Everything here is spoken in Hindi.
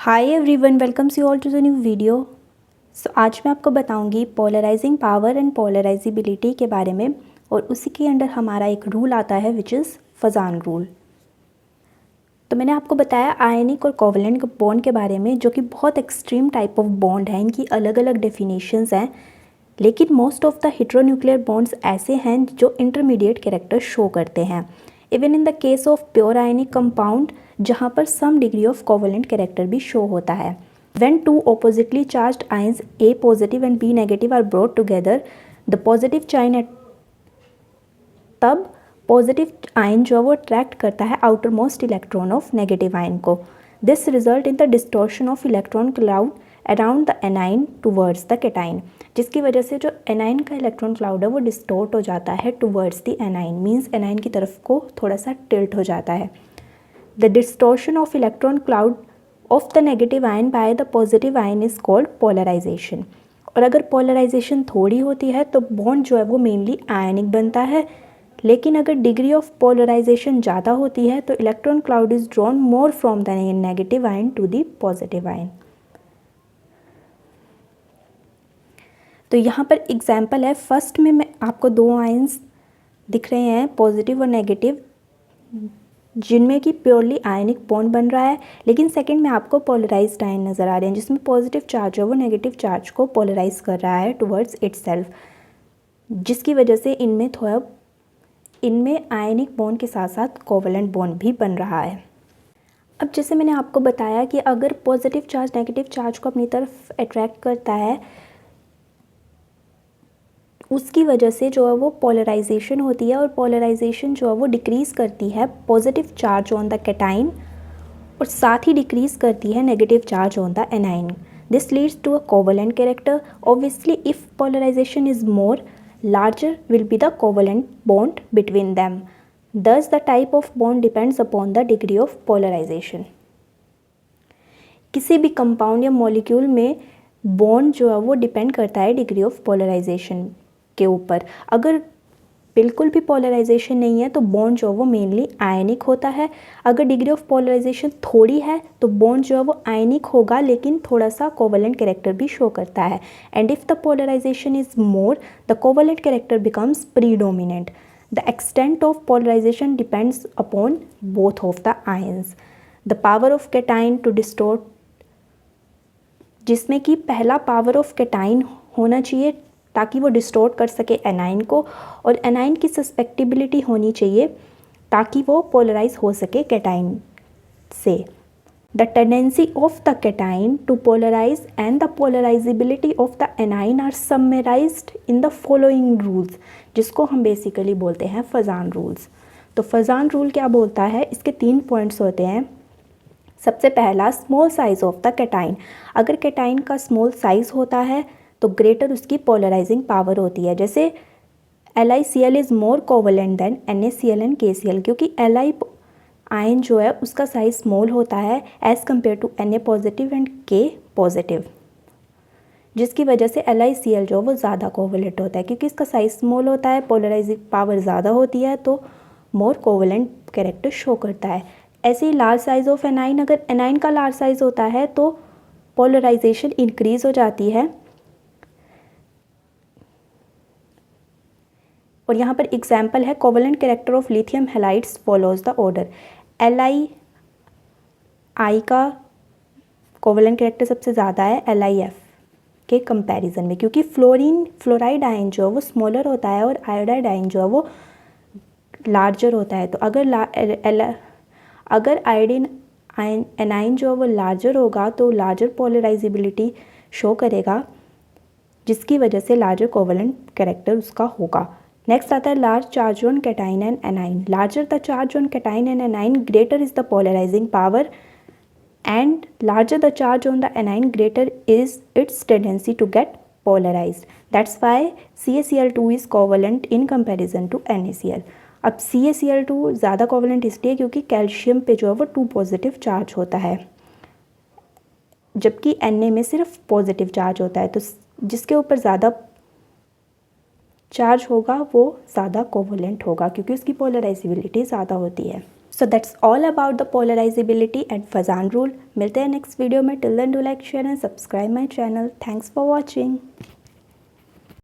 Hi everyone, welcomes you all to the new video. आज मैं आपको बताऊंगी पोलराइजिंग पावर एंड पोलराइजिबिलिटी के बारे में, और उसी के अंडर हमारा एक रूल आता है विच इज़ फजान रूल। तो मैंने आपको बताया आयनिक और कोवलेंट बॉन्ड के बारे में, जो कि बहुत एक्सट्रीम टाइप ऑफ बॉन्ड है। इनकी अलग अलग डेफिनेशंस हैं, लेकिन most of the heteronuclear bonds ऐसे हैं जो इंटरमीडिएट कैरेक्टर शो करते हैं। Even in the case of pure ionic compound, जहाँ पर some degree of covalent character भी शो होता है। When two oppositely charged ions A positive and B negative are brought together, the positive chain at तब पॉजिटिव आयन जो वो अट्रैक्ट करता है outermost electron of negative ion को। This result in the distortion of electron cloud around the A9 towards the cation, जिसकी वजह से जो एनाइन का इलेक्ट्रॉन क्लाउड है वो डिस्टॉर्ट हो जाता है towards the anion, means anion की तरफ को थोड़ा सा टिल्ट हो जाता है। The distortion of electron cloud of the negative ion by the positive ion is called polarization. और अगर पोलराइजेशन थोड़ी होती है तो बॉन्ड जो है वो मेनली आयनिक बनता है, लेकिन अगर डिग्री ऑफ पोलराइजेशन ज़्यादा होती है तो electron cloud is drawn more from the negative ion to the positive ion. तो यहाँ पर एग्जाम्पल है, फर्स्ट में मैं आपको दो आयंस दिख रहे हैं पॉजिटिव और नेगेटिव, जिनमें कि प्योरली आयनिक बॉन्ड बन रहा है, लेकिन सेकंड में आपको पोलराइज्ड आयन नज़र आ रहे हैं जिसमें पॉजिटिव चार्ज है वो नेगेटिव चार्ज को पोलराइज कर रहा है टुवर्ड्स इटसेल्फ, जिसकी वजह से इनमें आयनिक बॉन्ड के साथ साथ कोवलेंट बॉन्ड भी बन रहा है। अब जैसे मैंने आपको बताया कि अगर पॉजिटिव चार्ज नेगेटिव चार्ज को अपनी तरफ अट्रैक्ट करता है, उसकी वजह से जो है वो पोलराइजेशन होती है, और पोलराइजेशन जो है वो डिक्रीज़ करती है positive charge on the cation और साथ ही डिक्रीज़ करती है negative charge on the anion. This leads to a covalent character. Obviously if polarisation is more, larger will be the covalent bond between them. Thus the type of bond depends upon the degree of polarisation. किसी भी कंपाउंड या मॉलिक्यूल में बॉन्ड जो है वो डिपेंड करता है डिग्री ऑफ पोलराइजेशन के ऊपर। अगर बिल्कुल भी पोलराइजेशन नहीं है तो बॉन्ड जो है वो मेनली आयनिक होता है। अगर डिग्री ऑफ पोलराइजेशन थोड़ी है तो बॉन्ड जो है वो आयनिक होगा, लेकिन थोड़ा सा कोवलेंट कैरेक्टर भी शो करता है। And if the polarization is more, the covalent character becomes predominant. The extent of polarization depends upon both of the ions. The power of cation to distort, जिसमें कि पहला पावर ऑफ कैटाइन होना चाहिए ताकि वो डिस्टॉर्ट कर सके एनाइन को, और एनाइन की सस्पेक्टिबिलिटी होनी चाहिए ताकि वो पोलराइज हो सके कैटाइन से। The tendency of the cation to polarize and the polarizability of the anion are summarized in the following rules, जिसको हम बेसिकली बोलते हैं फजान रूल्स। तो फजान रूल क्या बोलता है, इसके 3 पॉइंट्स होते हैं। सबसे पहला, small size of the cation. अगर कैटाइन का स्मॉल साइज होता है तो ग्रेटर उसकी पोलराइजिंग पावर होती है। जैसे LiCl is more covalent than NaCl and KCl, क्योंकि Li आयन जो है उसका साइज स्मॉल होता है as compared to Na positive and K positive, जिसकी वजह से LiCl जो वो ज़्यादा कोवलेंट होता है, क्योंकि इसका साइज स्मॉल होता है, पोलराइजिंग पावर ज़्यादा होती है, तो मोर कोवलेंट कैरेक्टर शो करता है। ऐसे ही लार्ज साइज ऑफ एनाइन, अगर एनाइन का लार्ज साइज होता है तो पोलराइजेशन इंक्रीज हो जाती है। और यहाँ पर एग्जाम्पल है, covalent character of lithium halides follows the order. Li का कोवलेंट कैरेक्टर सबसे ज़्यादा है LiF के कंपैरिजन में, क्योंकि फ्लोराइड आयन जो है वो स्मॉलर होता है और आयोडाइड आयन जो है वो लार्जर होता है। तो अगर आयोडीन आयन एनाइन जो है वो लार्जर होगा तो लार्जर पोलराइजिबिलिटी शो करेगा, जिसकी वजह से लार्जर कोवलेंट कैरेक्टर उसका होगा। नेक्स्ट आता है large charge on cation and anion. Larger the charge on cation and anion, greater is the polarizing power, and larger the charge on the anion, greater is its tendency to get polarized. That's why CaCl2 is covalent in comparison to NaCl। अब CaCl2 ज़्यादा कोवलेंट इसलिए क्योंकि कैल्शियम पे जो है वो 2 पॉजिटिव चार्ज होता है, जबकि Na में सिर्फ पॉजिटिव चार्ज होता है। तो जिसके ऊपर ज़्यादा चार्ज होगा वो ज़्यादा कोवलेंट होगा, क्योंकि उसकी पोलराइजिबिलिटी ज़्यादा होती है। So that's all about the polarisability and Fajans rule. मिलते हैं नेक्स्ट वीडियो में। Till then do like share and subscribe my channel. Thanks for watching.